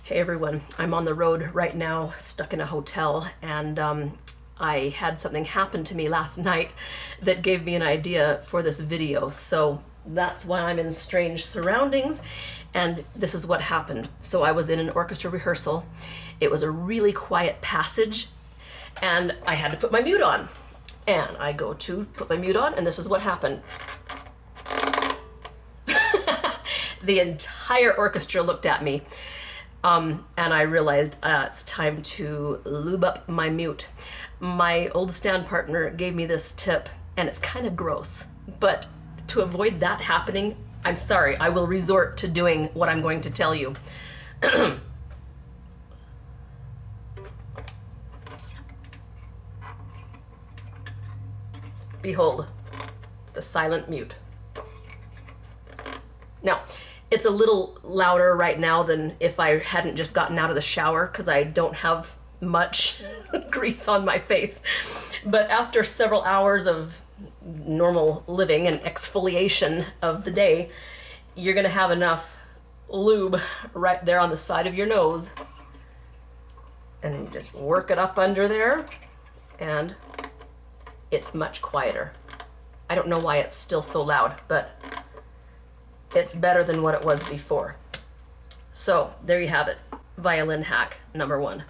Hey everyone, I'm on the road right now, stuck in a hotel, and I had something happen to me last night that gave me an idea for this video. So that's why I'm in strange surroundings, and this is what happened. So I was in an orchestra rehearsal. It was a really quiet passage, and I had to put my mute on. And I go to put my mute on, and this is what happened. The entire orchestra looked at me. And I realized it's time to lube up my mute. My old stand partner gave me this tip, and it's kind of gross. But to avoid that happening, I'm sorry, I will resort to doing what I'm going to tell you. Behold, the silent mute. Now, it's a little louder right now than if I hadn't just gotten out of the shower, because I don't have much grease on my face. But after several hours of normal living and exfoliation of the day, you're gonna have enough lube right there on the side of your nose. And you just work it up under there, and it's much quieter. I don't know why it's still so loud, but it's better than what it was before. So there you have it. Violin hack number 1.